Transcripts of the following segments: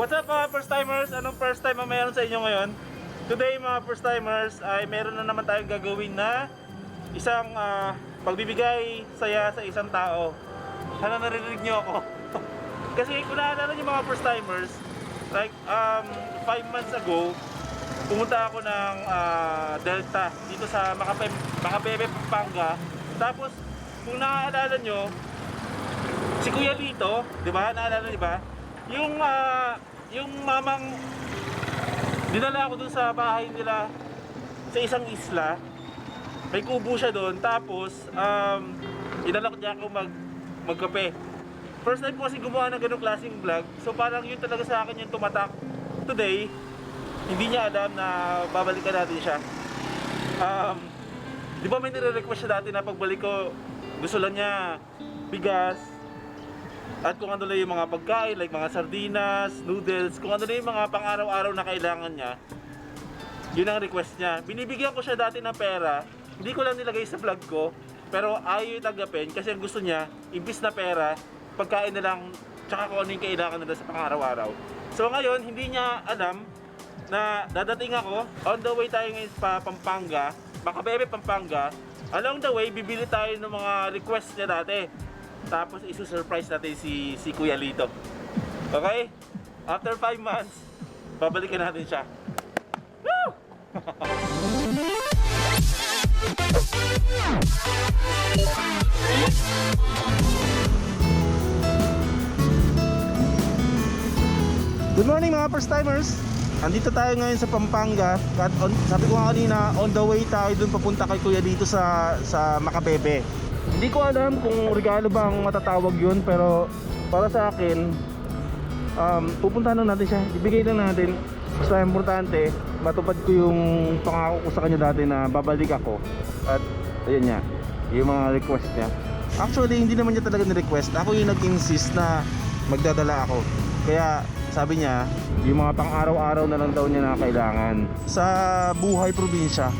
What's up mga first timers? Anong first time ang meron sa inyo ngayon? Today mga first timers ay meron na naman tayong gagawin na isang pagbibigay saya sa isang tao. Sana naririnig nyo ako. Kasi kung naalala nyo mga first timers, like 5 months ago, pumunta ako ng Delta dito sa Macabebe, Pampanga. Tapos kung naaalala nyo, si Kuya Lito, di ba? Naalala nyo ba? Yung mamang dinala ako dun sa bahay nila sa isang isla. May kubo siya doon. Tapos inala ko niya ako magkape. First time ko kasi gumawa ng ganung klaseng vlog. So parang yun talaga sa akin yung tumatak. Today, hindi niya alam na babalikan natin siya. Di ba may nire-request siya dati na pagbalik ko, gusto lang niya bigas, at kung ano lang yung mga pagkain, like mga sardinas, noodles, kung ano lang yung mga pang-araw-araw na kailangan niya. Yun ang request niya. Binibigyan ko siya dati ng pera, hindi ko lang nilagay sa vlog ko, pero ayaw yung tanggapin kasi ang gusto niya, imbis na pera, pagkain na lang, tsaka kung ano yung kailangan nila sa pang-araw-araw. So ngayon, hindi niya alam na dadating ako. On the way tayo ngayon pa Pampanga, Macabebe, Pampanga. Along the way, bibili tayo ng mga request niya dati. Tapos isusurprise natin si Kuya Lito. Okay? After 5 months, babalikan natin siya. Woo! Good morning mga first timers. Andito tayo ngayon sa Pampanga. At sabi ko nga kanina, on the way tayo dun papunta kay Kuya dito sa Macabebe. Hindi ko alam kung regalo ba ang matatawag yun, pero para sa akin, pupuntahan lang natin siya. Ibigay lang natin. Basta importante, matupad ko yung pangako ko sa kanya dati na babalik ako. At ayun niya, yung mga request niya. Actually, hindi naman niya talaga ni-request. Ako yung nag-insist na magdadala ako. Kaya sabi niya, yung mga pang-araw-araw na lang daw niya na kailangan. Sa buhay probinsya,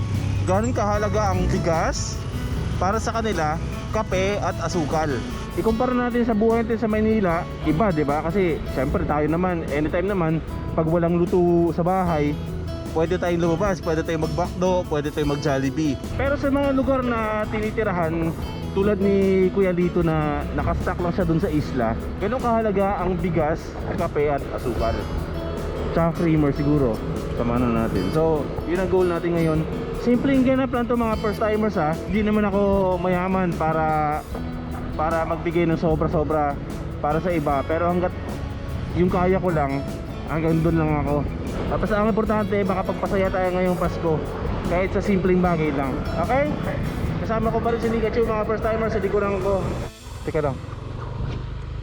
gaano kahalaga ang bigas para sa kanila, kape at asukal. Ikumpara natin sa buhay natin sa Maynila, iba, 'di ba? Kasi syempre tayo naman, anytime naman pag walang luto sa bahay, pwede tayong lumabas, pwede tayong magbakdo, pwede tayong mag-Jollibee. Pero sa mga lugar na tinitirahan, tulad ni Kuya Lito na nakastock lang siya dun sa isla, ganun kahalaga ang bigas, kape at asukal. Tsaka creamer siguro, tama na natin. So, yun ang goal natin ngayon. Simpleng ganap lang to mga first timers ha. Hindi naman ako mayaman para magbigay ng sobra-sobra para sa iba. Pero hanggat yung kaya ko lang, hanggang doon lang ako. Tapos ang importante, makapagpasaya tayo ngayong Pasko. Kahit sa simpleng bagay lang. Okay? Kasama ko pa rin si Nikachu mga first timers. Hindi ko lang ako. Teka lang.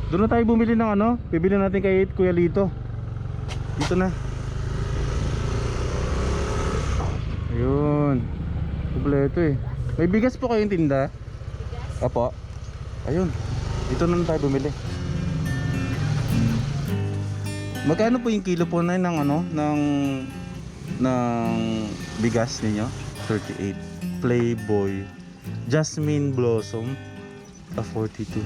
Doon na tayo bumili ng ano. Bibili natin kay Kuya Lito. Dito na. Ayun. Kompleto eh. May bigas po kayong tinda? Bigas? Apo. Ayun. Dito na tayo bumili. Magkano po yung kilo po na ng ano? Ng bigas ninyo? 38. Playboy. Jasmine Blossom. 42.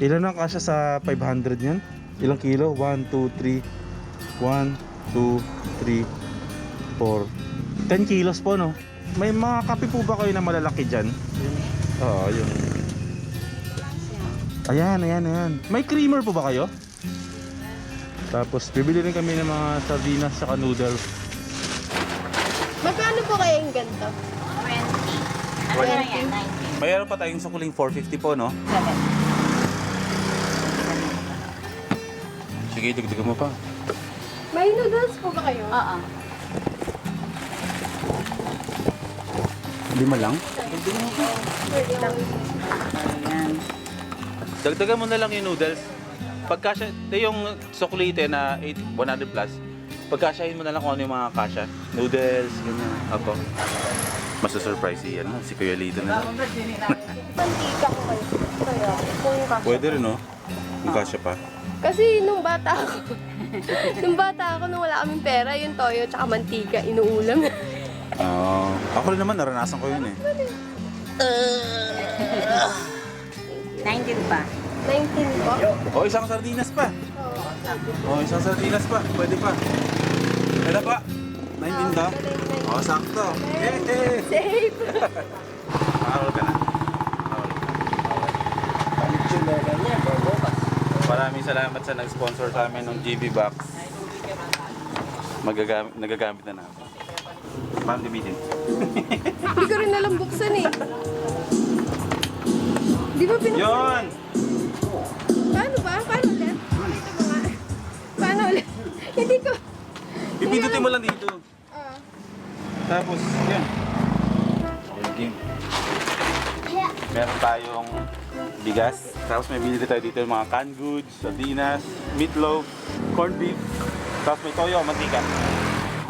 Ilan ang kasya sa 500 yan? Ilang kilo? 1, 2, 3. 1, 2, 3, 4. 10 kilos po no. May mga kape po ba kayo na malalaki dyan? Oo, yun. Ayan. May creamer po ba kayo? Tapos bibili rin kami ng mga sardinas saka noodles. Magkano po kaya yung ganito? 20. Ano na yan? 19. Mayroon pa tayong sukuling 450 po no? 7. Sige, dagdagan mo pa. May noodles po ba kayo? Oo. 5 lang? Ayan. Dagdagan mo na lang yung noodles. Pagkasya, yung sukulite na 100 plus, pagkasyahin mo na lang kung ano yung mga kasya. Noodles, ganyan. Apo. Masusurprise si Kuya Lito na lang. Mantika ko kayo. Kaya, kung kasya. Pwede rin no? Yung kasya pa. Kasi nung bata ako, nung wala kaming pera, yung toyo tsaka mantika, inuulam. Ako rin naman, naranasan ko yun eh. 19 pa. 19 po. O, isang sardinas pa. Oh, isang sardinas pa. Pwede pa. Pwede pa. 19 daw. Oh, sakto. Safe! Makakawal ka na. Maraming salamat sa nag-sponsor sa amin ng GB Box. Nagagamit na namin. Ma'am, dibitin. Hindi ko rin alam buksan eh. Di ba pinag... Yun! Paano ba? Paano ulit? Ulitin mo nga. Paano ulit? Hindi ko... Pipindutin mo lang dito. Ah. Tapos, yun. Game. Meron tayong bigas. Tapos may binili tayo dito yung mga canned goods, sardinas, meatloaf, corned beef. Tapos may toyo, mantika.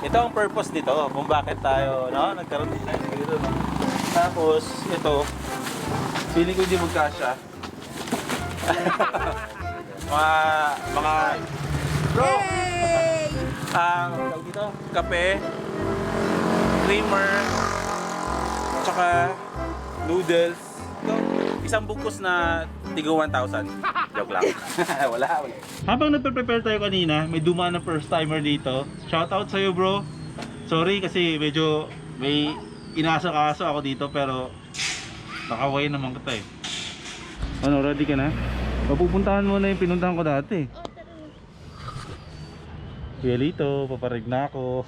Ito ang purpose nito, kung bakit tayo nagkaroon din tayo dito. No? Tapos, ito, feeling ko hindi magkasya. mga bro, Hey! tawag dito, kape, creamer, tsaka noodles. Ito, isang bungkus na tigo 1,000. Joke lang. wala. Habang nagpe-prepare tayo kanina, may dumaan na first timer dito. Shoutout sa'yo bro. Sorry kasi medyo may inasa-kaso ako dito pero nakaway naman kita eh. Ano, ready ka na? Mapupuntahan mo na yung pinuntahan ko dati. Kuya Lito, paparig na ako.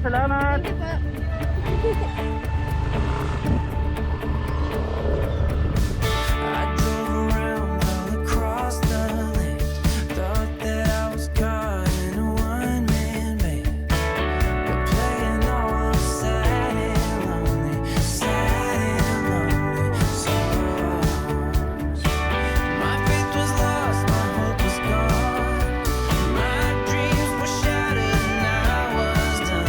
Salamat! Thank you po. I drove around all across the land. Thought that I was caught in a one-man band. But playing all those sad and lonely songs. My faith was lost, my hope was gone. My dreams were shattered and I was done.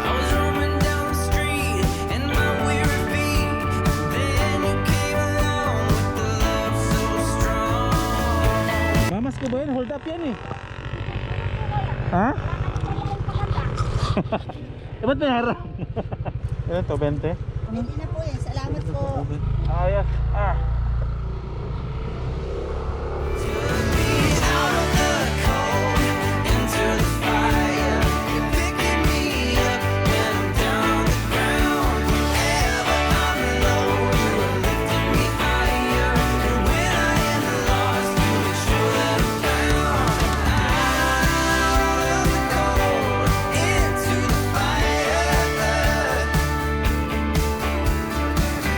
I was roaming down the street in my weary feet. Then you came along with the love so strong. Mamas ko ba yan? Hold up yan eh. Ha? Eh ba't may harap? Ano to, 20? Hindi na po yan. Salamat po. Ayos. Out of the cold, into the fire. You're picking me up when I'm down on the ground. Whenever I'm low, you are lifting me higher. And when I am lost, you make sure that I'm found. Out of the cold, into the fire.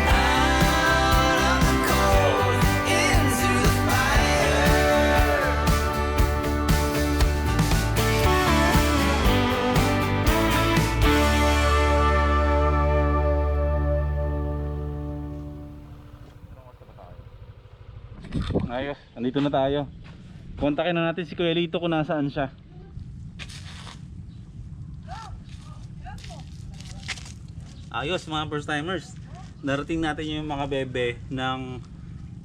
Out of the cold, into the fire. Ayos, andito na tayo. Kontakin na natin si Kuya Lito kung nasaan siya. Ayos mga first timers. Narating natin yung mga bebe ng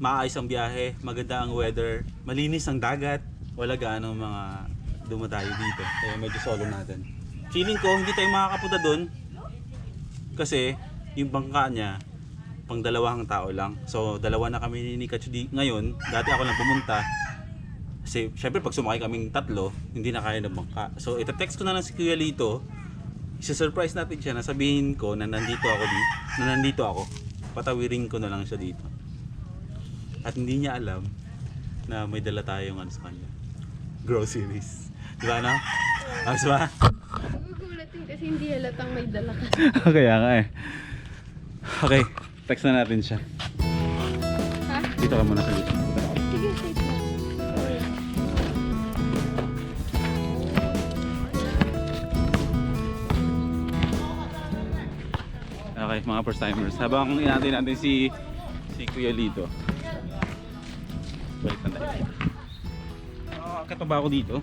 maayos ang biyahe, maganda ang weather, malinis ang dagat, wala gaano mga dumadayo dito. Kaya medyo solo natin. Feeling ko hindi tayo makakapunta doon kasi yung bangka niya pang dalawang tao lang. So dalawa na kami ni Kachu ngayon. Dati ako lang pumunta. Kasi syempre pag sumakay kaming tatlo, hindi na kaya ng bangka. So ita-text ko na lang si Kuya Lito. Isa-surprise natin siya na sabihin ko na nandito ako. Patawirin ko na lang siya dito. At hindi niya alam na may dala tayong sa kanya. Groceries. Di ba na? Ayos ba? Gugulatin kasi hindi halatang may dala ka. Kaya nga eh. Okay, text na natin siya. Ha? Dito ka muna sa dito. Sige, safe na. Okay, mga first timers. Habang inaantay natin si Kuya Lito. Balik na tayo. Akit pa ba ako dito?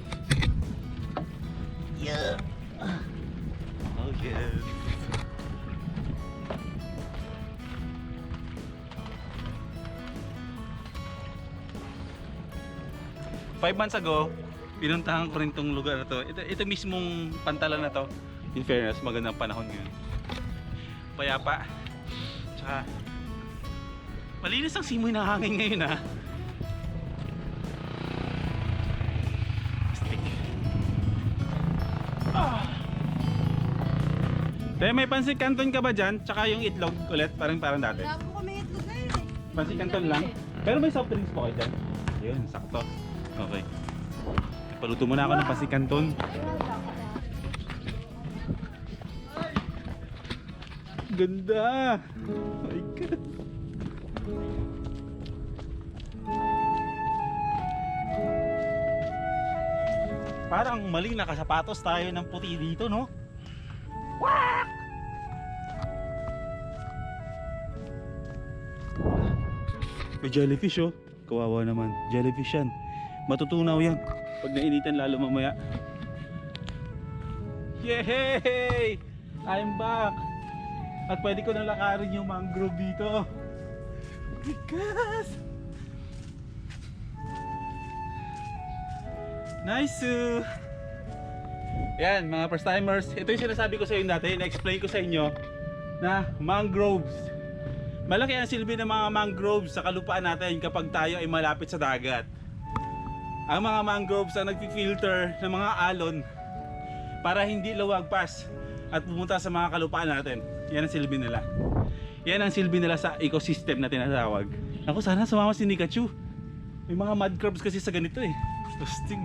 Yeah. Oh yes. Five months ago, pinuntahan ko rin tong lugar na to. Ito mismong pantalan na to. In fairness, magandang panahon ngayon. Payapa. Tsaka Malinis ang simoy ng hangin ngayon ha. Stick. Te, may pansit canton ka ba dyan? Tsaka yung itlog ulit, parang dati. Wala po kami ito ngayon eh. Pansit canton lang. Pero may soft drinks po kayo dyan. Ayun, sakto. Okay. Paluto muna ako ng pansit canton. Ganda! Oh my God! Parang maling nakasapatos tayo ng puti dito, no? May jellyfish oh. Kawawa naman. Jellyfish yan. Matutunaw yan. Pag nainitan lalo mamaya. Yay! I'm back! At pwede ko na lakarin yung mangrove dito. Oh my God! Nice! Yan mga first timers. Ito yung sinasabi ko sa inyo dati. Na-explain ko sa inyo na mangroves. Malaki ang silbi ng mga mangroves sa kalupaan natin kapag tayo ay malapit sa dagat. Ang mga mangroves ang nagfi-filter ng mga alon para hindi luwagpas at pumunta sa mga kalupaan natin. Yan ang silbi nila. Yan ang silbi nila sa ecosystem na tinatawag. Ako sana sumama si Nikachu. May mga mud crabs kasi sa ganito eh. Lustig.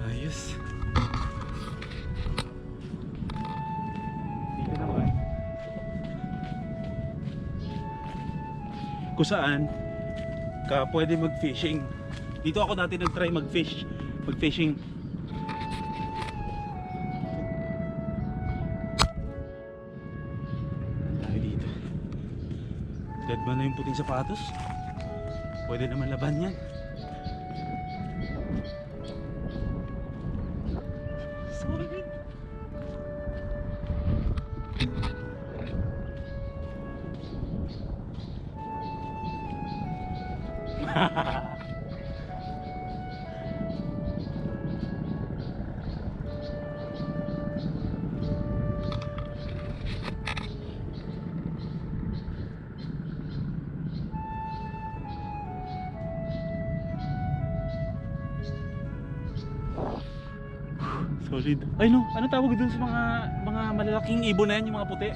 Ayos. Dito naman. Kung saan ka pwede mag-fishing. Dito ako dati nag-try mag-fishing. Tayo dito. Dead man na yung puting sapatos. Pwede naman laban yan. Sorry. Solid. Ay no, ano tawag dun sa mga malalaking ibon na yan, yung mga puti?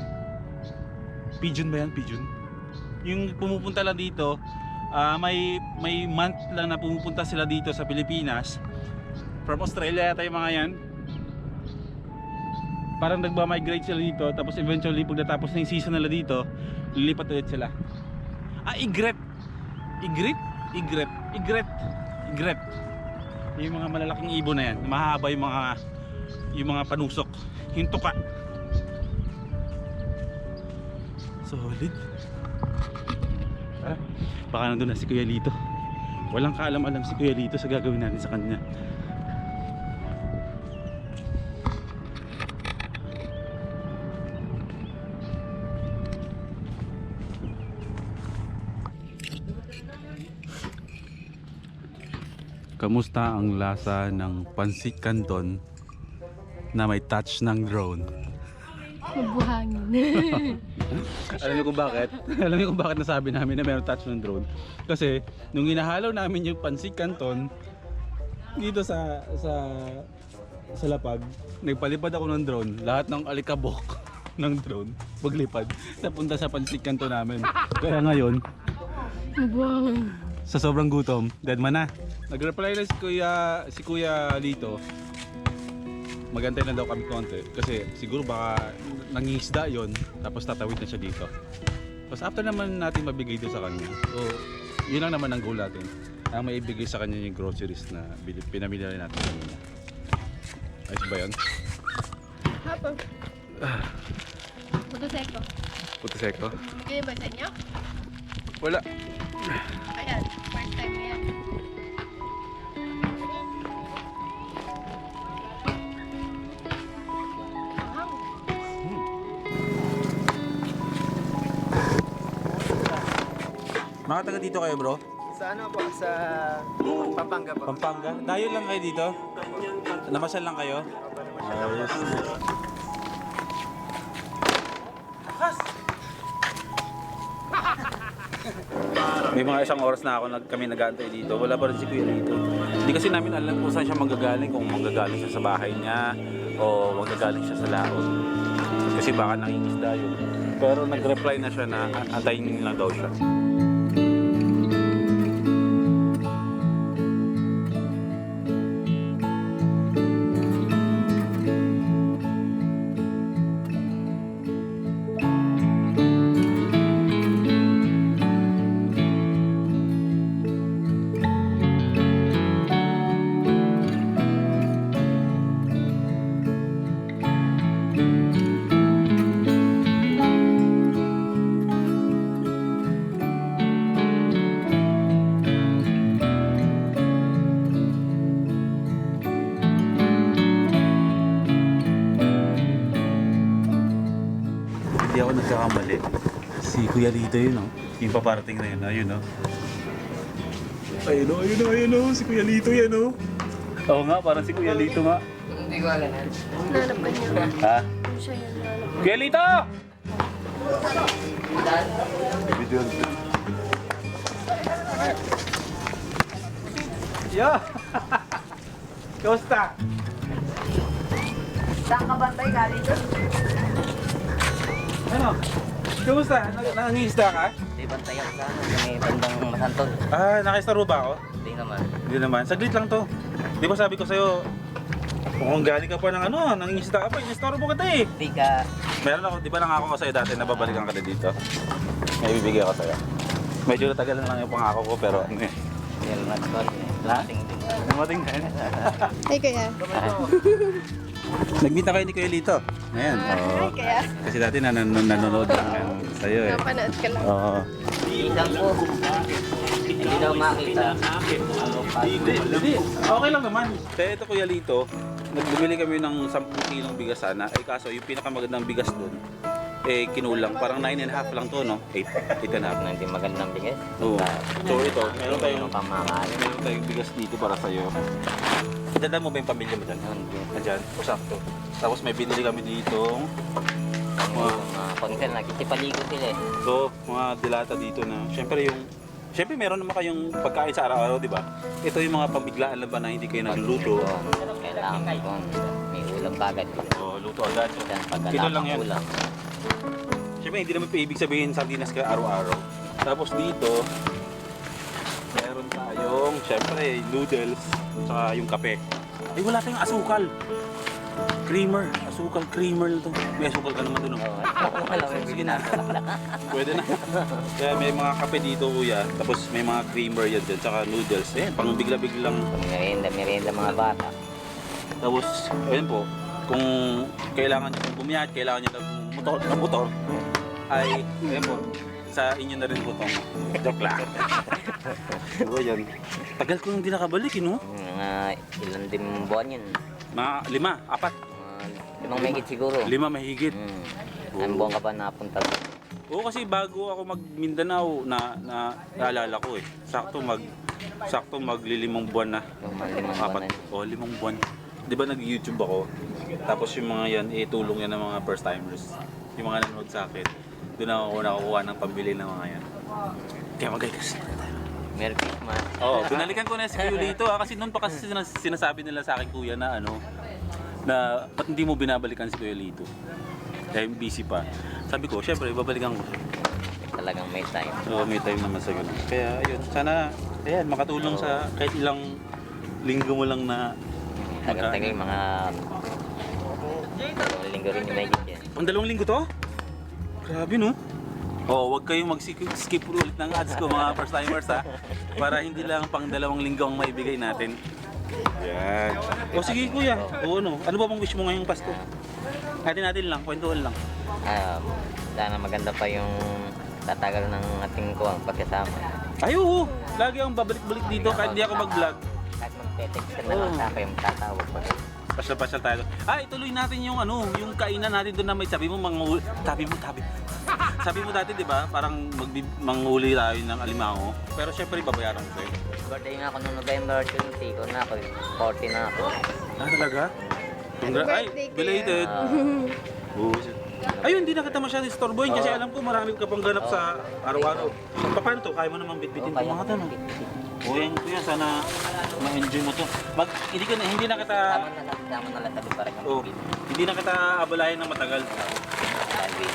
Pigeon ba yan? Pigeon? Yung pumupunta lang dito, may month lang na pumupunta sila dito sa Pilipinas. From Australia yata yung mga yan. Parang nagba-migrate sila dito, tapos eventually pag natapos na yung season nila dito, lilipat ulit sila. Igret. Yung mga malalaking ibon na yan, mahaba yung mga panusok, yung tuka. Solid. Baka nandun na si Kuya Lito. Walang kaalam-alam si Kuya Lito sa gagawin natin sa kanya. Kamusta ang lasa ng pansit canton na may touch ng drone? Mabuhangin. Alam niyo kung bakit? Alam niyo kung bakit nasabi namin na mayroong touch ng drone? Kasi nung hinahalo namin yung pansit canton dito sa lapag, nagpalipad ako ng drone. Lahat ng alikabok ng drone paglipad napunta sa pansit canton namin. Kaya ngayon, Mabuhangin. sa sobrang gutom, dead man na. Nag-reply na si Kuya Lito. Magantay na daw kami konti kasi siguro baka nangingisda yon, tapos tatawid na siya dito. Tapos after naman natin mabigay ito sa kanya, so yun lang naman ang goal natin, ang maibigay sa kanya yung groceries na pinamili natin kanina. Ayos ba yun? Hapon. Puto seko. Puto seko? Kayo ba sa inyo? Wala. Ayan, first time yan. Mga taga dito kayo bro? Sa ano po? Sa Pampanga po. Pampanga. Dayo lang kayo dito? Namasyal lang kayo? Ayos. May mga isang oras na kami nag-aantay dito. Wala pa rin si Kuya dito. Hindi kasi namin alam kung saan siya manggagaling. Kung manggagaling siya sa bahay niya o manggagaling siya sa laot. Kasi baka nangingisda yun. Pero nag-reply na siya na antayin lang daw siya. Hindi ako nagkakamali. Si Kuya Lito yun, oh. Yung paparating na yun, ayun, oh. Ayun, oh. Si Kuya Lito yan, oh. Oo nga, parang si Kuya Lito nga. Nanap ka niya. Ha? Ano siya yan? Nanap. Kuya Lito! Yeah! Kamusta? Saan ka bantay galing doon? Ano? Kamusta? Nangingisda ka? Di bantay ako sa ano, may bandang Masantol. Ah, nakistaro ba ako? Hindi naman. Hindi naman. Saglit lang to. Di ba sabi ko sa'yo, kung galing ka pa ng ano, nangingisda ka pa, inistaro mo kita eh. Di ka, Meron ako, di ba nangako ko sa'yo dati na babalikan ka na dito? May bibigay ako sa'yo. Medyo natagalan lang yung pangako ko pero ano eh. yun na sorry. Lating din. Dumating na yun. Ay, kaya. Nag-meet na kayo ni Kuya Lito. Ayan. Oo. Kaya. Kasi dati nanonood lang yan sa'yo eh. Napanood ka lang. Oo. Isang po. Hindi daw makita. Hindi. Okay lang naman. Kaya ito Kuya Lito, nagbibili kami ng 10 kilong bigas sana. Eh kaso yung pinakamagandang bigas doon, eh kinulang. Parang 9.5 lang to, no? 8.5. Na hindi magandang bigas. Oo. So ito, meron tayong Ano pamamahal. meron tayong bigas dito para sa'yo. Dala mo ba yung pamilya mo dyan? Nandyan, o sakto. Tapos may binili kami dito. Mga konser, nakikipaligo sila eh. So, mga dilata dito na, Siyempre meron naman kayong pagkain sa araw-araw, di ba? Ito yung mga pambiglaan lang ba na hindi kayo nagluluto. Kailangan ko may ulam bagad. O, luto agad. Yan, Kilo lang pagkatapang yan. ulam. Siyempre hindi naman ibig sabihin sardinas ka araw-araw. Tapos dito, meron tayong, siyempre, noodles, saka yung kape. Ay, wala tayong asukal. Asukal creamer na to. May asukal ka naman doon. Oo, alam mo yung binasa. Pwede na. Kaya may mga kape dito kuya, tapos may mga creamer yan dyan, saka noodles. Eh, pang bigla-biglang. Merienda mga bata. Tapos, ayun po, kung kailangan nyo pong bumiyat, kailangan nyo ng motor, ay, ayun po, sa inyo na rin po itong joke lang. So, yun. Tagal ko nang di nakabalik, no? Mga ilan din buwan yun. Mga 5, 4, Mga 5 mahigit siguro. 5 mahigit. Ang buwan ka ba napunta? Oo, kasi bago ako mag Mindanao naalala ko eh. Sakto maglilimang buwan na. Yung mga 5 buwan na. 5 buwan. 'Di ba nag-YouTube ako? Tapos yung mga yan, tulong yan ng mga first timers. Yung mga nanonood sa akin. Doon ako nakukuha ng pambili ng mga yan. Kaya magaykas. Merry Christmas. Oo, binalikan ko na si Kuya Lito kasi noon pa kasi sinasabi nila sa akin kuya na na ba't hindi mo binabalikan si Kuya Lito? Dahil busy pa. Sabi ko, syempre, babalikan ko siya. Talagang may time. So, may time naman sa ganun. Kaya, ayun, sana, ayan, makatulong sa kahit ilang linggo mo lang na Tagal-tagal mga 2 linggo rin yung mahigit yan. Ang 2 linggo to? Grabe, no? Oo, wag kayong mag-skip ulit ng ads ko, mga first timers, ha? Para hindi lang pang 2 linggo ang maibigay natin. Yan. O sige, kuya. O ano? Ano ba bang wish mo ngayong Pasko? Natin lang, kwentuhan lang. Sana maganda pa yung tatagal ng ating kuwang pagkasama. Ay, oo. Lagi akong babalik-balik dito kahit hindi ako mag-vlog. Kahit mag-text ka na lang sa akin, tatawag pa. Pasyal-pasyal tayo. Ay, ituloy natin yung yung kainan natin doon na may sabi mo, sabi mo dati, di ba, parang manghuli tayo ng alimango. Pero syempre, babayaran ko sa'yo. Birthday nga ako noong November 20 ko na ako. 40 na ako. Ah, talaga? Ay, birthday, kuya. belated. Bullshit. Ayun, hindi na kita masyadong istorbohin kasi alam ko marami ka pang ganap sa araw-araw. Paano to? Kaya mo namang bitbitin Oo, itong mga to, no? O yan, kuya, sana ma-enjoy mo to. Hindi na kita, Tama na lang tabi para kang oh, hindi na kita abalahin ng matagal. Sabi.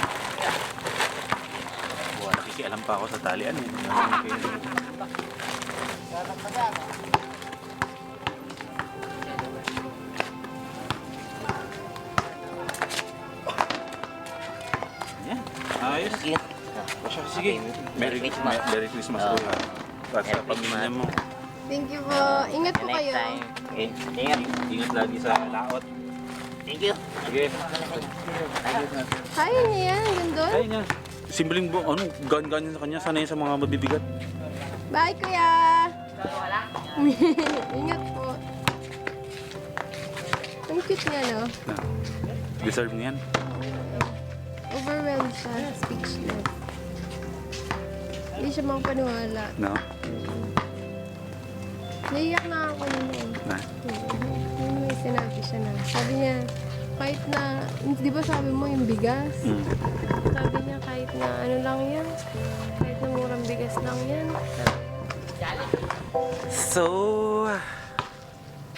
Wala, nakikialam pa ako sa talian. Eh. Yan, ayos. Thank you. Pasya, sige. Merry Christmas. Merry Christmas Oh. kuya. At sa Merry pamilya mo. Thank you po. Ingat po Next kayo. time. Okay. Ingat. Ingat lagi sa laot. Thank you. Sige. Kaya niya yan, gandun. Ayun yan. Simpleng gan-gan sa kanya. Sanay sa mga mabibigat. Bye, kuya. Ingat po. Ang cute niya, no? Na. Deserve mo yan. Overwhelmed siya. Speechless. Hindi siya makapaniwala. No? Naiyak na ako noon. Na. Yun may sinabi siya na. Sabi niya, kahit na, di ba sabi mo yung bigas? Mm. Sabi niya kahit na ano lang yan. Kahit na murang bigas lang yan. So,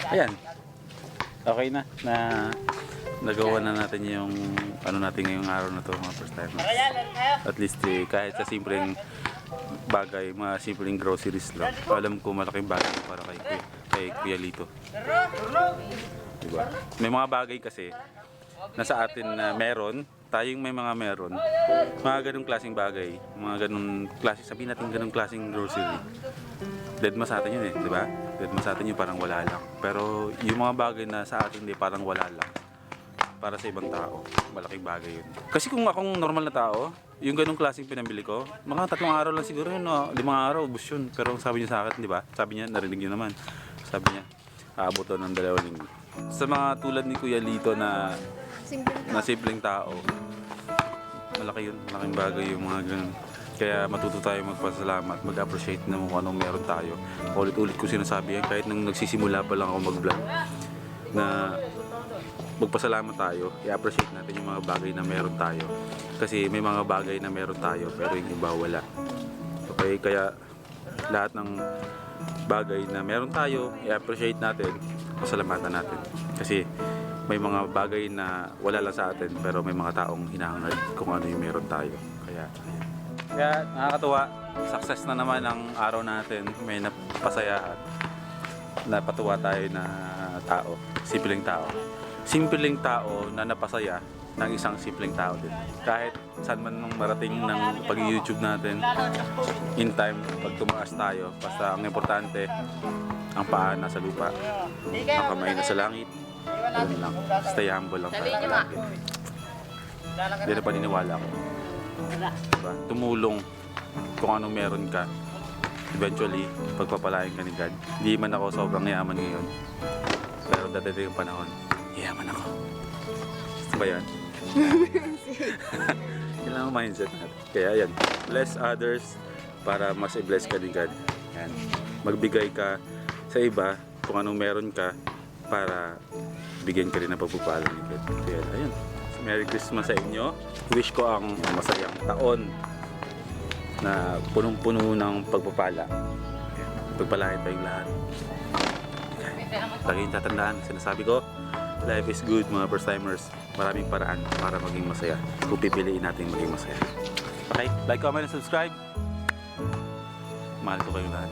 ayan. Okay na nagawa na natin yung ano natin ngayong araw na to, mga first time. At least kahit sa simpleng bagay, mga simpleng groceries lang. Alam ko malaking bagay para kay Kuya Lito. Diba? May mga bagay kasi na sa atin na meron, tayong may mga meron. Mga ganung klaseng bagay, mga ganung klase, sabihin natin ganung klaseng grocery. Dead ma sa atin yun eh, di ba? Dead ma sa atin yun parang wala lang. Pero yung mga bagay na sa atin di parang wala lang. Para sa ibang tao, malaking bagay yun. Kasi kung akong normal na tao, yung ganung klaseng pinambili ko, mga 3 araw lang siguro yun, no? 5 araw, ubus yun. Pero sabi niya sa akin, di ba? Sabi niya, narinig niyo naman. Sabi niya, aabot daw ng 2 linggo. Sa mga tulad ni Kuya Lito na simpleng tao, malaki yun, malaking bagay yung mga ganun. Kaya matuto tayo magpasalamat, mag-appreciate na kung anong meron tayo. Ulit-ulit ko sinasabi yan, kahit nung nagsisimula pa lang ako mag-vlog, na magpasalamat tayo, i-appreciate natin yung mga bagay na meron tayo. Kasi may mga bagay na meron tayo, pero yung iba wala. Okay, kaya lahat ng bagay na meron tayo, i-appreciate natin, pasalamatan natin. Kasi may mga bagay na wala lang sa atin, pero may mga taong hinahangad kung ano yung meron tayo. Kaya nakakatuwa, success na naman ang araw natin, may napasayahan, napatuwa tayo na tao, simpleng tao. Simpleng tao na napasaya ng isang simpleng tao din. Kahit saan man nung marating ng pag-YouTube natin, in time, pag tumaas tayo, basta ang importante, ang paa nasa lupa, ang kamay nasa langit, yun lang. Stay humble lang tayo palagi. Hindi na paniniwala ko. Diba? Tumulong kung anong meron ka. Eventually, pagpapalain ka ni God. Hindi man ako sobrang yaman ngayon. Pero dadating yung panahon, yaman ako. Gusto ba yan? Kailangan mindset natin. Kaya yan, bless others para mas i-bless ka ni God. Yan. Magbigay ka sa iba kung anong meron ka para bigyan ka rin ng pagpapala ni God. Kaya ayun. Merry Christmas sa inyo. Wish ko ang masayang taon na punong-puno ng pagpapala. Pagpalain tayong lahat. Lagi tatandaan, sinasabi ko, life is good mga first timers. Maraming paraan para maging masaya. Kung pipiliin natin maging masaya. Okay, like, comment, and subscribe. Mahal ko kayo lahat.